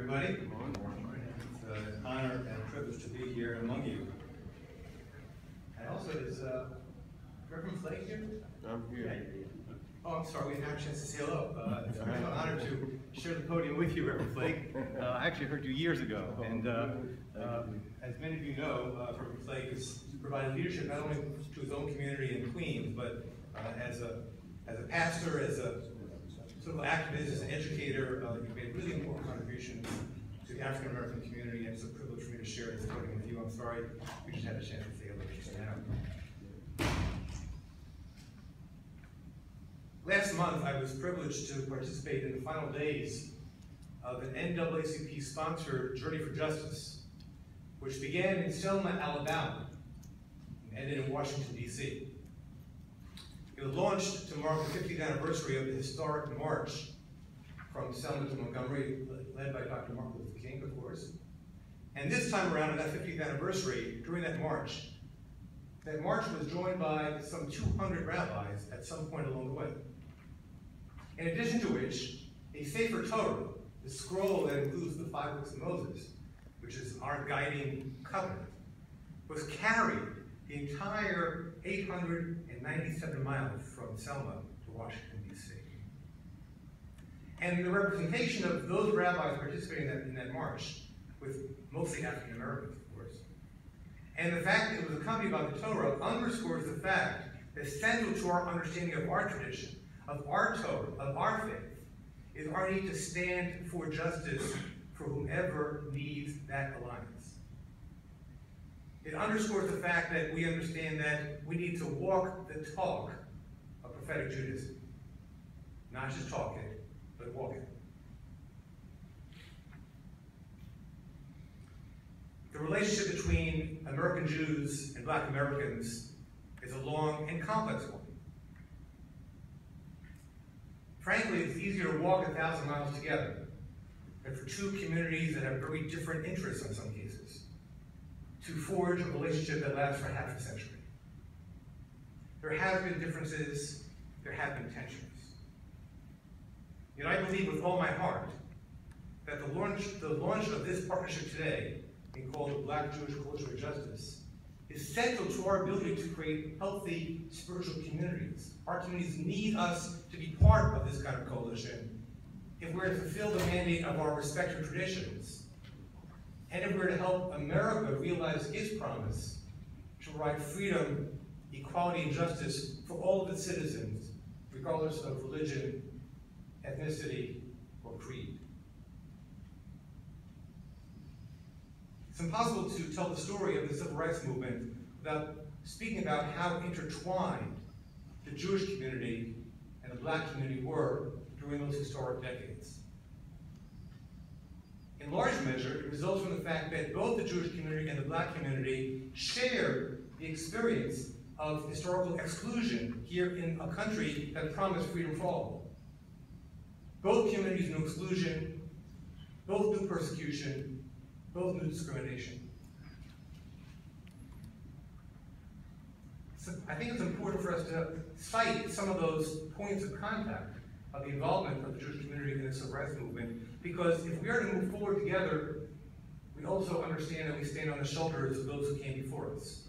everybody. Good morning. It's an honor and a privilege to be here among you. And also, is Reverend Flake here? I'm here. Oh, I'm sorry, we didn't have a chance to say hello. It's an honor to share the podium with you, Reverend Flake. I actually heard you years ago, and as many of you know, Reverend Flake has provided leadership not only to his own community in Queens, but as a pastor, as a sort of activist, as an educator. You've made really important contributions to the African American community, and it's a privilege for me to share this podium with you. I'm sorry we just had a chance to say hello just now. Last month, I was privileged to participate in the final days of an NAACP-sponsored Journey for Justice, which began in Selma, Alabama, and ended in Washington, D.C. It was launched to mark the 50th anniversary of the historic march from Selma to Montgomery, led by Dr. Martin Luther King, of course. And this time around, on that 50th anniversary, during that march was joined by some 200 rabbis at some point along the way. In addition to which, a Sefer Torah, the scroll that includes the 5 books of Moses, which is our guiding covenant, was carried the entire 897 miles from Selma to Washington, D.C. And the representation of those rabbis participating in that march, with mostly African Americans, of course, and the fact that it was accompanied by the Torah underscores the fact that central to our understanding of our tradition, of our Torah, of our faith, is our need to stand for justice for whomever needs that alliance. It underscores the fact that we understand that we need to walk the talk of prophetic Judaism. Not just talk it, but walk it. The relationship between American Jews and Black Americans is a long and complex one. Frankly, it's easier to walk 1,000 miles together than for two communities that have very different interests in some cases to forge a relationship that lasts for half a century. There have been differences, there have been tensions. Yet I believe with all my heart that the launch of this partnership today, being called the Black-Jewish Culture of Justice, is central to our ability to create healthy spiritual communities. Our communities need us to be part of this kind of coalition if we're to fulfill the mandate of our respective traditions, and if we're to help America realize its promise to provide freedom, equality, and justice for all of its citizens, regardless of religion, ethnicity, or creed. It's impossible to tell the story of the civil rights movement without speaking about how intertwined the Jewish community and the Black community were during those historic decades. In large measure, it results from the fact that both the Jewish community and the Black community share the experience of historical exclusion here in a country that promised freedom for all. Both communities knew exclusion, both knew persecution, both knew discrimination. So I think it's important for us to cite some of those points of contact of the involvement of the Jewish community in the civil rights movement, because if we are to move forward together, we also understand that we stand on the shoulders of those who came before us.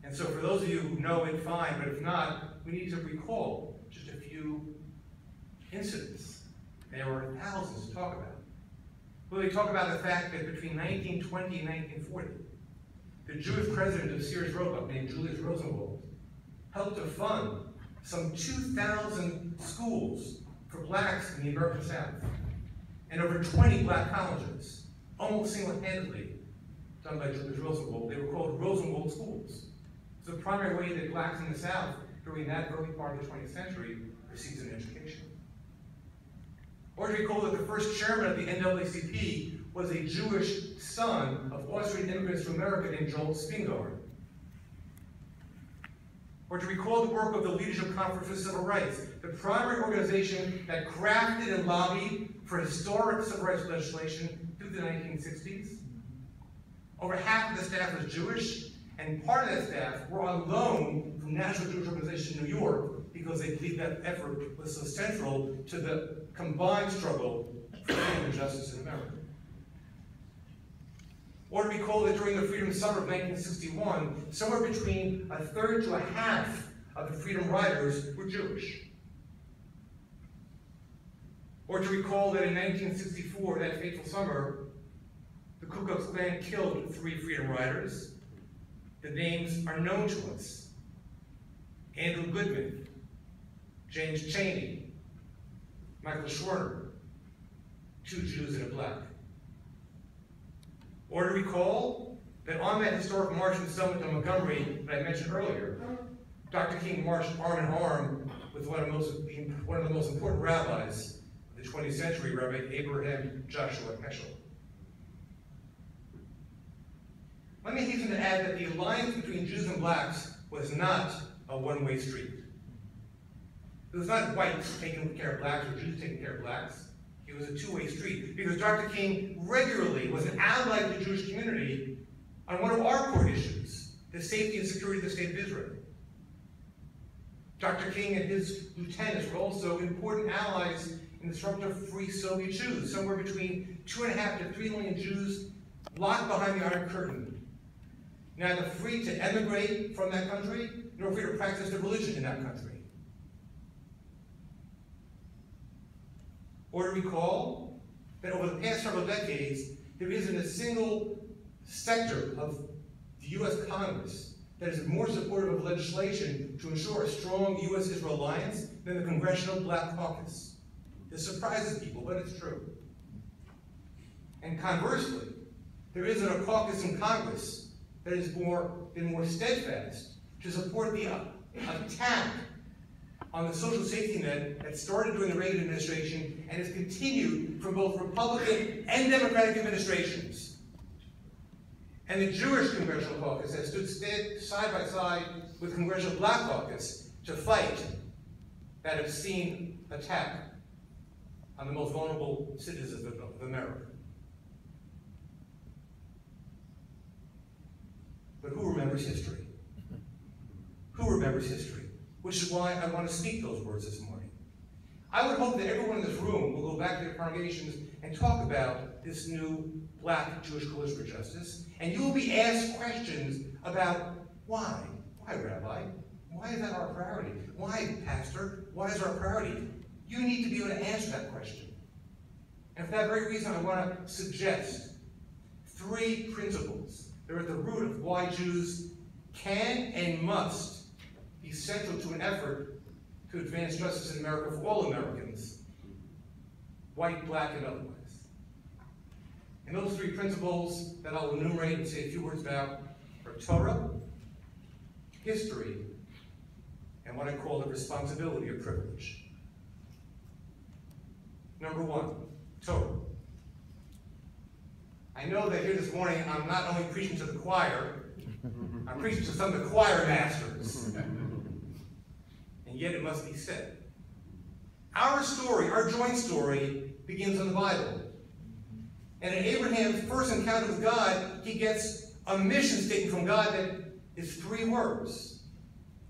And so for those of you who know it, fine, but if not, we need to recall just a few incidents. There were thousands to talk about. We talk about the fact that between 1920 and 1940, the Jewish president of Sears Roebuck, named Julius Rosenwald, helped to fund some 2,000 schools for blacks in the American South, and over 20 black colleges, almost single-handedly done by Julius Rosenwald. They were called Rosenwald schools. It's the primary way that blacks in the South during that early part of the 20th century received an education. Or to recall that the first chairman of the NAACP was a Jewish son of Austrian immigrants to America named Joel Spingard. Or to recall the work of the Leadership Conference for Civil Rights, the primary organization that crafted and lobbied for historic civil rights legislation through the 1960s. Over half of the staff was Jewish, and part of that staff were on loan from National Jewish Organization in New York because they believed that effort was so central to the combined struggle for freedom and justice in America. Or to recall that during the Freedom Summer of 1961, somewhere between a third to a half of the Freedom Riders were Jewish. Or to recall that in 1964, that fateful summer, the Ku Klux Klan killed 3 Freedom Riders. The names are known to us: Andrew Goodman, James Chaney, Michael Schwarz, 2 Jews and a black. Or to recall that on that historic march in Selma to Montgomery that I mentioned earlier, Dr. King marched arm in arm with one of the most important rabbis of the 20th century, Rabbi Abraham Joshua Heschel. Let me hasten to add that the alliance between Jews and blacks was not a one-way street. It was not whites taking care of blacks or Jews taking care of blacks. It was a two-way street, because Dr. King regularly was an ally of the Jewish community on one of our core issues, the safety and security of the State of Israel. Dr. King and his lieutenants were also important allies in the struggle to free Soviet Jews, somewhere between 2.5 to 3 million Jews locked behind the Iron Curtain, neither free to emigrate from that country, nor free to practice their religion in that country. Or to recall that over the past several decades, there isn't a single sector of the U.S. Congress that is more supportive of legislation to ensure a strong U.S.-Israel alliance than the Congressional Black Caucus. This surprises people, but it's true. And conversely, there isn't a caucus in Congress that has been more steadfast to support the attack on the social safety net that started during the Reagan administration and has continued from both Republican and Democratic administrations. And the Jewish Congressional Caucus has stood side by side with the Congressional Black Caucus to fight that obscene attack on the most vulnerable citizens of America. But who remembers history? Who remembers history? Which is why I want to speak those words this morning. I would hope that everyone in this room will go back to their congregations and talk about this new Black-Jewish coalition for justice, and you will be asked questions about why. Why, Rabbi? Why is that our priority? Why, Pastor? Why is our priority? You need to be able to answer that question. And for that very reason, I want to suggest 3 principles that are at the root of why Jews can and must be central to an effort to advance justice in America for all Americans, white, black, and otherwise. And those 3 principles that I'll enumerate and say a few words about are Torah, history, and what I call the responsibility or privilege. Number 1, Torah. I know that here this morning I'm not only preaching to the choir, I'm preaching to some of the choir masters. And yet it must be said. Our story, our joint story, begins in the Bible. And in Abraham's first encounter with God, he gets a mission statement from God that is 3 words.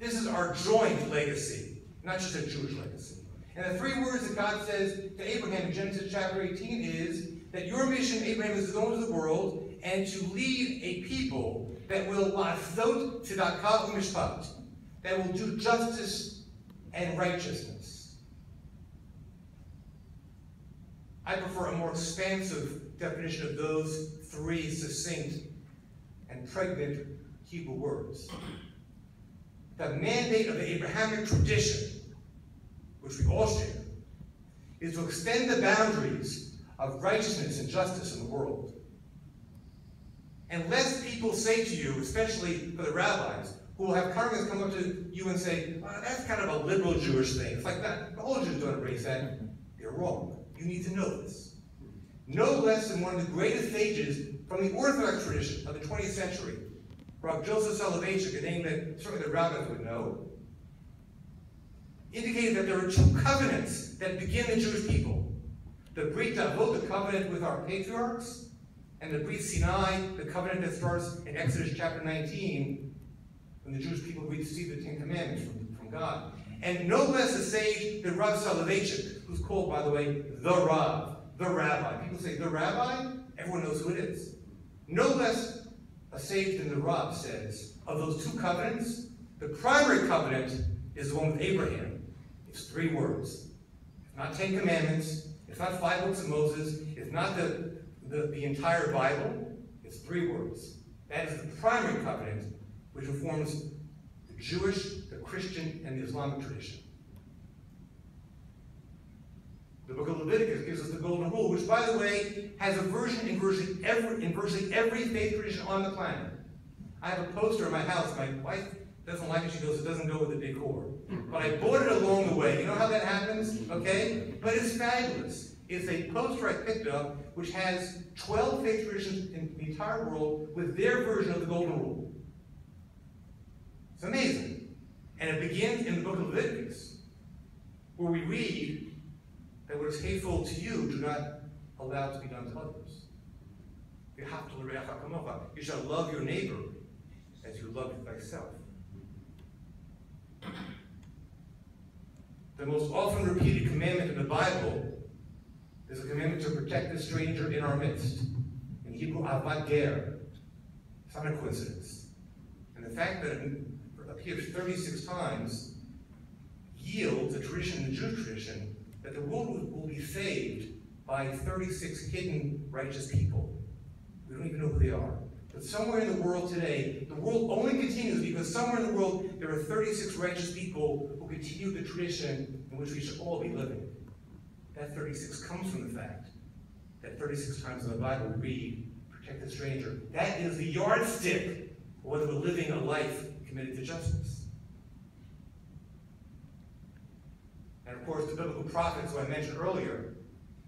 This is our joint legacy, not just a Jewish legacy. And the 3 words that God says to Abraham in Genesis chapter 18 is that your mission, Abraham, is to go into the world and to lead a people that will la'asot tzedakah u'mishpat, that will do justice and righteousness. I prefer a more expansive definition of those 3 succinct and pregnant Hebrew words. The mandate of the Abrahamic tradition, which we all share, is to extend the boundaries of righteousness and justice in the world. And lest people say to you, especially for the rabbis, who will have congregants come up to you and say, well, that's kind of a liberal Jewish thing. It's like that. All Jews don't embrace that. They're wrong. You need to know this. No less than one of the greatest sages from the Orthodox tradition of the 20th century, Rabbi Joseph Soloveitchik, a name that certainly the rabbis would know, indicated that there are 2 covenants that begin the Jewish people. The Brit Avot, the covenant with our patriarchs, and the Brit Sinai, the covenant that starts in Exodus chapter 19, when the Jewish people receive the 10 Commandments from God. And no less a sage than Rav Soloveitchik, who's called, by the way, the Rav. the rabbi. People say, the rabbi? Everyone knows who it is. No less a sage than the Rab says, of those two covenants, the primary covenant is the one with Abraham. It's 3 words. It's not 10 commandments. It's not 5 books of Moses. It's not the entire Bible. It's 3 words. That is the primary covenant, which informs the Jewish, the Christian, and the Islamic tradition. The book of Leviticus gives us the golden rule, which, by the way, has a version in virtually every faith tradition on the planet. I have a poster in my house. My wife doesn't like it. She goes, it doesn't go with the decor. But I bought it along the way. You know how that happens? Okay? But it's fabulous. It's a poster I picked up which has 12 faith traditions in the entire world with their version of the golden rule. It's amazing. And it begins in the book of Leviticus, where we read that what is hateful to you, do not allow to be done to others. You shall love your neighbor as you love thyself. The most often repeated commandment in the Bible is a commandment to protect the stranger in our midst. In Hebrew, avat ger. It's not a coincidence. And the fact that it appears 36 times yields a tradition, the Jewish tradition, that the world will be saved by 36 hidden righteous people. We don't even know who they are. But somewhere in the world today, the world only continues because somewhere in the world there are 36 righteous people who continue the tradition in which we should all be living. That 36 comes from the fact that 36 times in the Bible we read, protect the stranger. That is the yardstick for whether we're living a life committed to justice. And of course, the biblical prophets, who I mentioned earlier,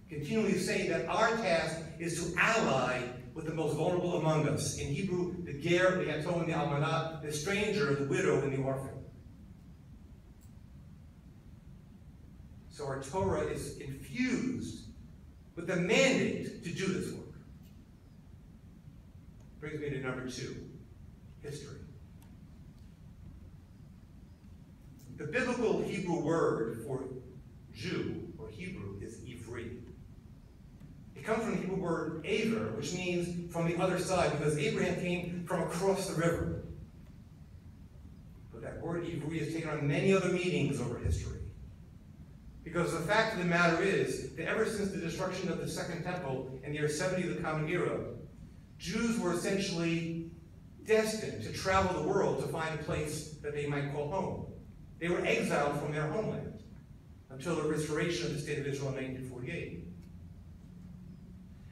continually say that our task is to ally with the most vulnerable among us. In Hebrew, the ger, the yatom, the almanah, the stranger, the widow, and the orphan. So our Torah is infused with the mandate to do this work. Brings me to number 2, history. The biblical Hebrew word for Jew, or Hebrew, is Ivri. It comes from the Hebrew word aver, which means from the other side, because Abraham came from across the river. But that word Ivri has taken on many other meanings over history. Because the fact of the matter is that ever since the destruction of the Second Temple in the year 70 of the Common Era, Jews were essentially destined to travel the world to find a place that they might call home. They were exiled from their homeland until the restoration of the State of Israel in 1948.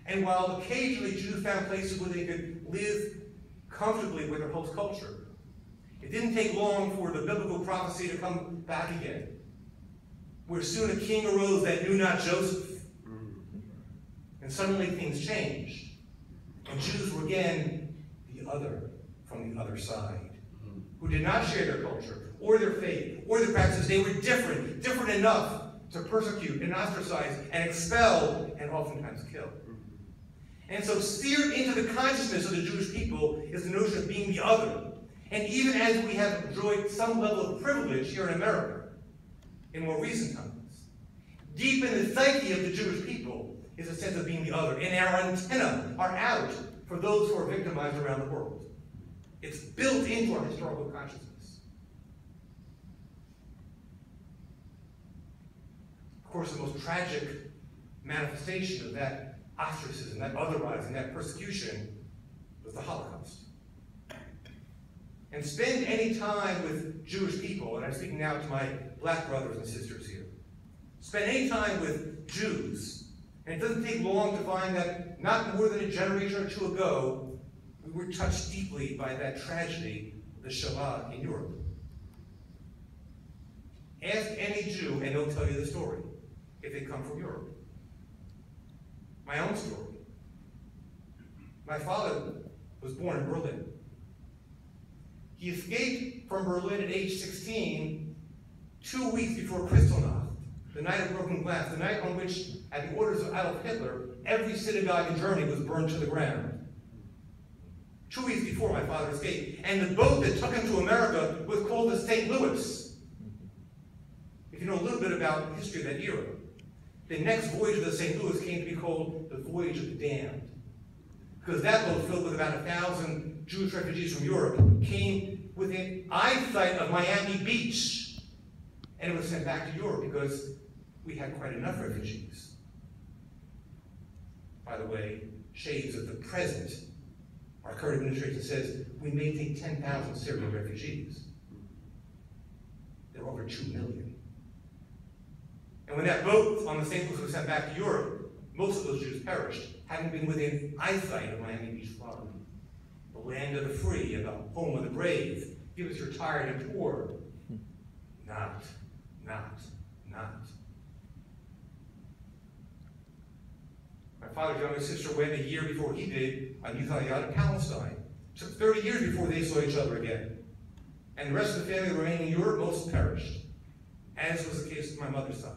And while occasionally Jews found places where they could live comfortably with their host culture, it didn't take long for the biblical prophecy to come back again, where soon a king arose that knew not Joseph. And suddenly things changed. And Jews were again the other from the other side, who did not share their culture, or their faith, or their practices. They were different enough to persecute and ostracize and expel and oftentimes kill. And so seared into the consciousness of the Jewish people is the notion of being the other. And even as we have enjoyed some level of privilege here in America, in more recent times, deep in the psyche of the Jewish people is a sense of being the other. And our antennae are out for those who are victimized around the world. It's built into our historical consciousness. Of course, the most tragic manifestation of that ostracism, that otherizing, that persecution was the Holocaust. And spend any time with Jewish people, and I'm speaking now to my black brothers and sisters here. Spend any time with Jews, and it doesn't take long to find that not more than a generation or two ago, we were touched deeply by that tragedy, the Shoah in Europe. Ask any Jew, and they'll tell you the story, if they come from Europe. My own story. My father was born in Berlin. He escaped from Berlin at age 16, 2 weeks before Kristallnacht, the night of broken glass, the night on which, at the orders of Adolf Hitler, every synagogue in Germany was burned to the ground. 2 weeks before my father escaped. And the boat that took him to America was called the St. Louis. If you know a little bit about the history of that era. the next voyage of the St. Louis came to be called the Voyage of the Damned. Because that boat, filled with about 1,000 Jewish refugees from Europe, came within eyesight of Miami Beach. And it was sent back to Europe because we had quite enough refugees. By the way, shades of the present, our current administration says we may take 10,000 Syrian refugees. There are over 2 million. And when that boat on the St. Louis was sent back to Europe, most of those Jews perished, having been within eyesight of Miami Beach, Florida. The land of the free and the home of the brave. Give us your tired and poor. Not. My father's younger sister went a year before he did on youth Aliyah to Palestine. It took 30 years before they saw each other again. And the rest of the family remaining in Europe, most perished, as was the case with my mother's side.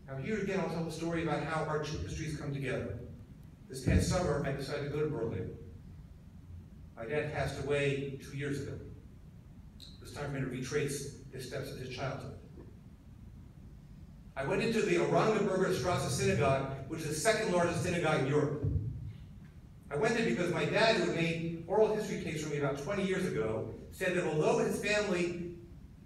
Now here again, I'll tell a story about how our two histories come together. This past summer, I decided to go to Berlin. My dad passed away 2 years ago. It was time for me to retrace his steps of his childhood. I went into the Orangenburger Strasse synagogue, which is the second largest synagogue in Europe. I went there because my dad, who had made oral history tapes for me about 20 years ago, said that although his family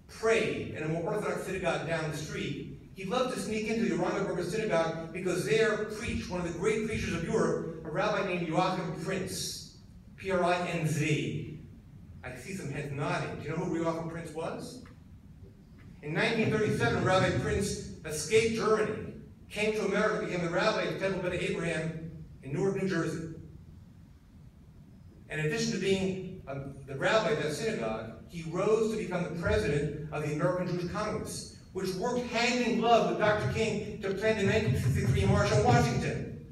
prayed in a more Orthodox synagogue down the street, he loved to sneak into the Orangenburger synagogue because there preached one of the great preachers of Europe, a rabbi named Joachim Prinz, P-R-I-N-Z. I see some heads nodding. Do you know who Joachim Prinz was? In 1937, Rabbi Prinz escaped Germany, came to America, became the rabbi of the Temple of Abraham in Newark, New Jersey. And in addition to being the rabbi of that synagogue, he rose to become the president of the American Jewish Congress, which worked hand in glove with Dr. King to plan the 1963 March on Washington.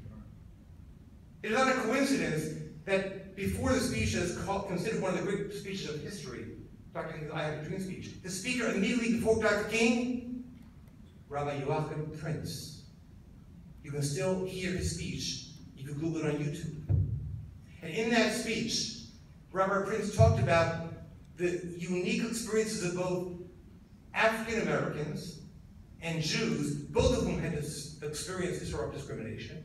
It is not a coincidence that before the speech is considered one of the great speeches of history, Dr. King's I Have a Dream speech, the speaker immediately before Dr. King, Rabbi Joachim Prinz. You can still hear his speech. You can Google it on YouTube. And in that speech, Rabbi Prinz talked about the unique experiences of both African Americans and Jews, both of whom had experienced historic discrimination.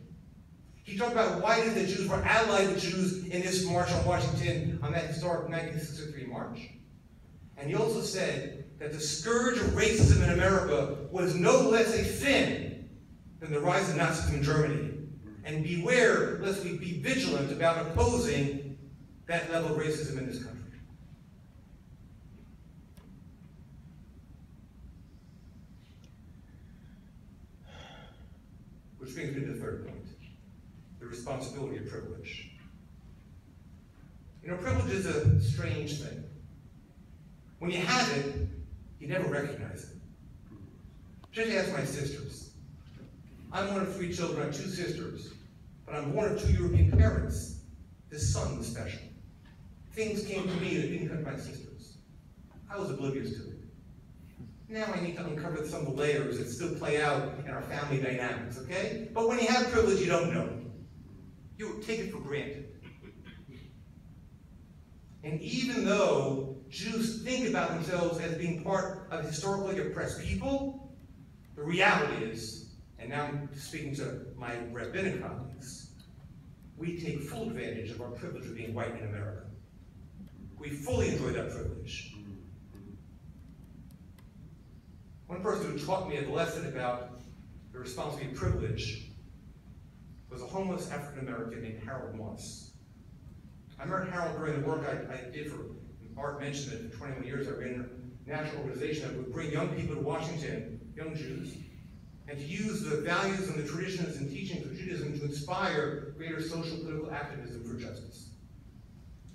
He talked about why it is that Jews were allied with Jews in this March on Washington, on that historic 1963 march. And he also said that the scourge of racism in America was no less a sin than the rise of Nazism in Germany. And beware lest we be vigilant about opposing that level of racism in this country. Which brings me to the third point, the responsibility of privilege. You know, privilege is a strange thing. When you have it, you never recognize it. Just ask my sisters. I'm one of 3 children, I have 2 sisters, but I'm born of 2 European parents. This son was special. Things came to me that didn't come to my sisters. I was oblivious to it. Now I need to uncover some of the layers that still play out in our family dynamics, okay? But when you have privilege, you don't know. You take it for granted. And even though Jews think about themselves as being part of historically oppressed people, the reality is, and now I'm speaking to my rabbinic colleagues, we take full advantage of our privilege of being white in America. We fully enjoy that privilege. One person who taught me a lesson about the responsibility of privilege was a homeless African American named Harold Moss. I met Harold during the work I did for, Art mentioned that for 21 years I ran a national organization that would bring young people to Washington, young Jews, and to use the values and the traditions and teachings of Judaism to inspire greater social political activism for justice.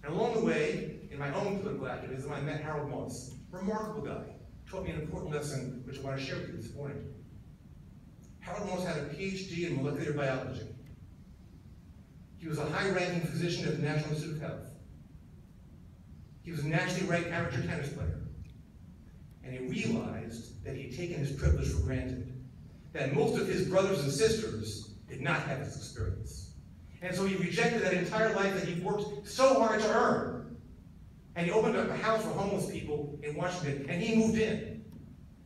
And along the way, in my own political activism, I met Harold Moss, a remarkable guy, taught me an important lesson which I want to share with you this morning. Harold Moss had a PhD in molecular biology. He was a high-ranking physician at the National Institute of Health. He was a nationally ranked amateur tennis player. And he realized that he had taken his privilege for granted, that most of his brothers and sisters did not have this experience. And so he rejected that entire life that he worked so hard to earn. And he opened up a house for homeless people in Washington, and he moved in.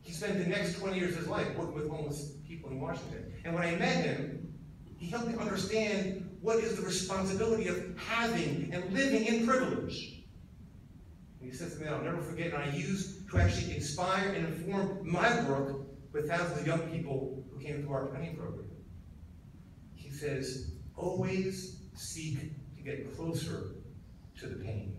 he spent the next 20 years of his life working with homeless people in Washington. And when I met him, he helped me understand what is the responsibility of having and living in privilege. And he says to me, I'll never forget, and I used to actually inspire and inform my work with thousands of young people who came through our training program. He says, always seek to get closer to the pain.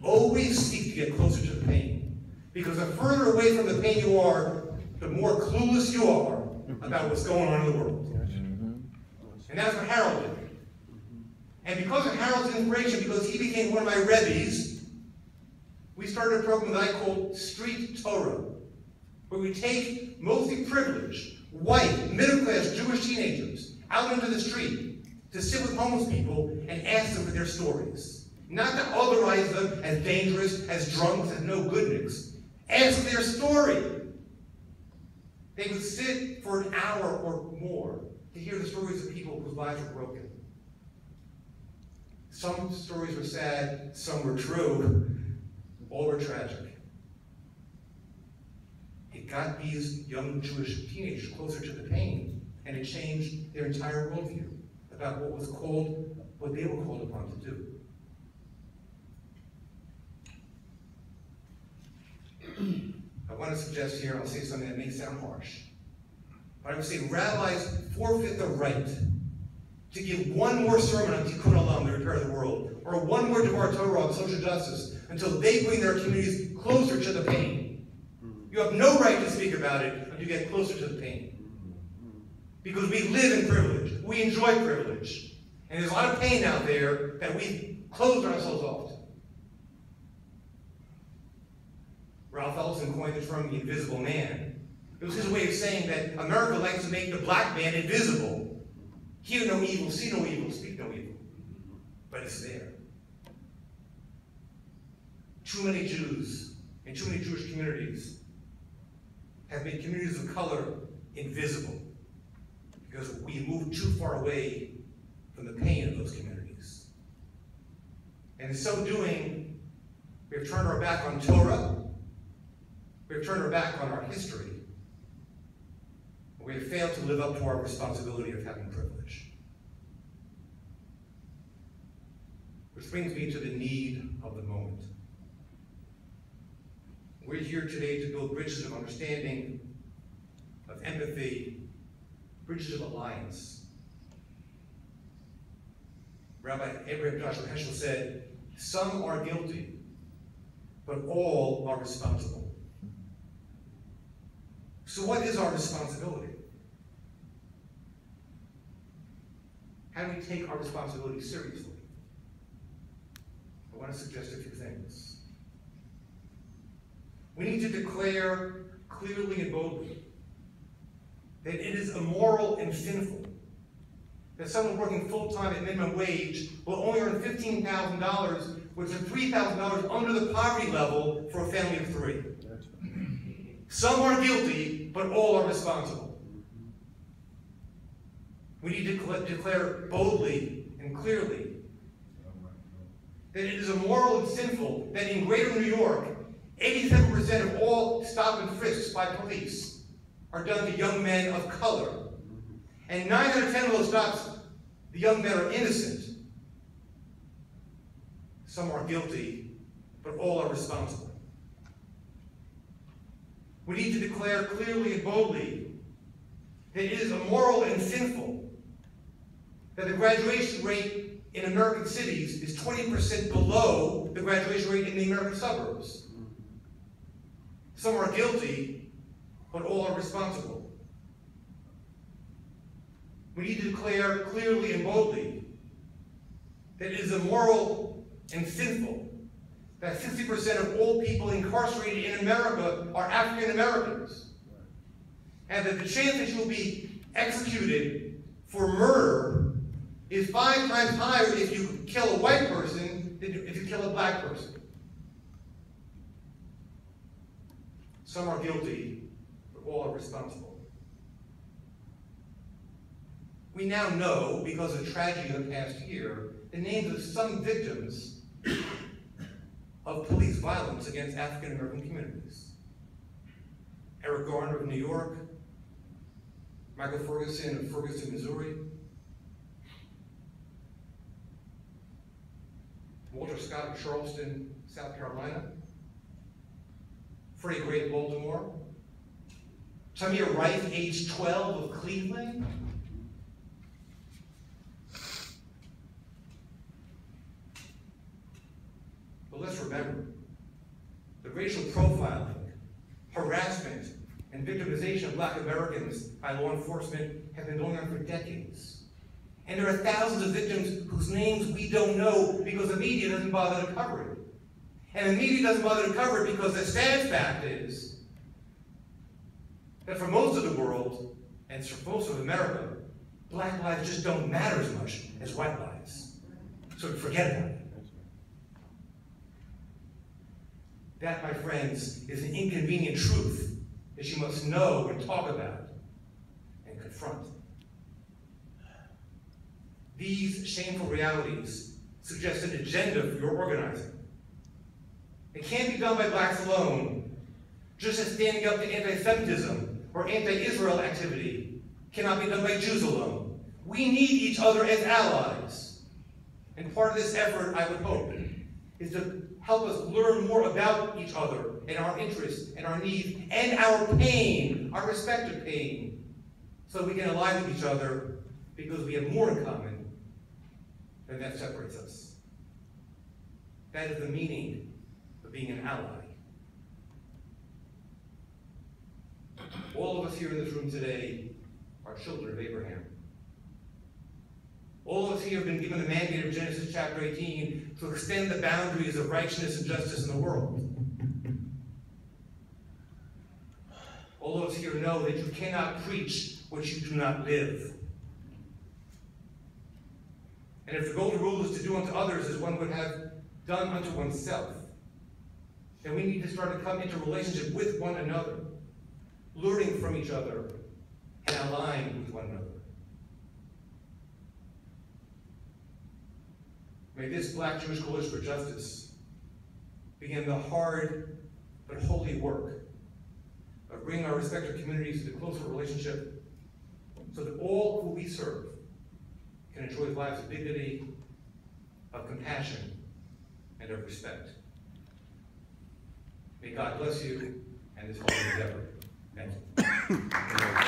Always seek to get closer to the pain. Because the further away from the pain you are, the more clueless you are about what's going on in the world. And that's what Harold did. And because of Harold's inspiration, because he became one of my Rabbis, we started a program that I called Street Torah, where we take mostly privileged, white, middle-class Jewish teenagers out into the street to sit with homeless people and ask them for their stories. Not to otherize them as dangerous, as drunks, as no-goodniks. Ask their story. They would sit for an hour or more to hear the stories of people whose lives were broken. Some stories were sad, some were true, all were tragic. It got these young Jewish teenagers closer to the pain, and it changed their entire worldview about what they were called upon to do. I want to suggest here, I'll say something that may sound harsh, but I would say rabbis forfeit the right to give one more sermon on Tikkun Olam, the repair of the world, or one more Devar Torah on social justice until they bring their communities closer to the pain. You have no right to speak about it until you get closer to the pain. Because we live in privilege. We enjoy privilege. And there's a lot of pain out there that we've closed ourselves off to. Ralph Ellison coined the term the invisible man. It was his way of saying that America likes to make the black man invisible. Hear no evil, see no evil, speak no evil. But it's there. Too many Jews and too many Jewish communities have made communities of color invisible because we moved too far away from the pain of those communities. And in so doing, we have turned our back on Torah, we have turned our back on our history, and we have failed to live up to our responsibility of having privilege. Which brings me to the need of the moment. We're here today to build bridges of understanding, of empathy, bridges of alliance. Rabbi Abraham Joshua Heschel said, some are guilty, but all are responsible. So what is our responsibility? How do we take our responsibility seriously? I want to suggest a few things. We need to declare clearly and boldly that it is immoral and sinful that someone working full-time at minimum wage will only earn $15,000, which is $3,000 under the poverty level for a family of three. Some are guilty, but all are responsible. We need to declare boldly and clearly that it is immoral and sinful that in greater New York, 87% of all stop and frisks by police are done to young men of color. And 9 out of 10 of those stops, the young men are innocent. Some are guilty, but all are responsible. We need to declare clearly and boldly that it is immoral and sinful that the graduation rate in American cities is 20% below the graduation rate in the American suburbs. Some are guilty, but all are responsible. We need to declare clearly and boldly that it is immoral and sinful that 60% of all people incarcerated in America are African Americans, and that the chance that you will be executed for murder is 5 times higher if you kill a white person than if you kill a black person. Some are guilty, but all are responsible. We now know, because of the tragedy of the past year, the names of some victims of police violence against African American communities. Eric Garner of New York, Michael Ferguson of Ferguson, Missouri, Walter Scott of Charleston, South Carolina, Freddie Gray of Baltimore, Tamir Reif, age 12, of Cleveland, but let's remember, the racial profiling, harassment, and victimization of Black Americans by law enforcement have been going on for decades. And there are thousands of victims whose names we don't know because the media doesn't bother to cover it. And the media doesn't bother to cover it because the sad fact is that for most of the world, and for most of America, Black lives just don't matter as much as white lives. So forget about it. That, my friends, is an inconvenient truth that you must know and talk about and confront. These shameful realities suggest an agenda for your organizing. It can't be done by blacks alone, just as standing up to anti-Semitism or anti-Israel activity cannot be done by Jews alone. We need each other as allies. And part of this effort, I would hope, is to help us learn more about each other and our interests and our needs and our pain, our respective pain, so we can ally with each other because we have more in common than that separates us. That is the meaning of being an ally. All of us here in this room today are children of Abraham. All of us here have been given the mandate of Genesis chapter 18 to extend the boundaries of righteousness and justice in the world. All of us here know that you cannot preach what you do not live. And if the golden rule is to do unto others as one would have done unto oneself, then we need to start to come into relationship with one another, learning from each other, and aligning with one another. May this Black Jewish Coalition for Justice begin the hard but holy work of bringing our respective communities into closer relationship so that all who we serve can enjoy lives of dignity, of compassion, and of respect. May God bless you and this holy endeavor. Thank you.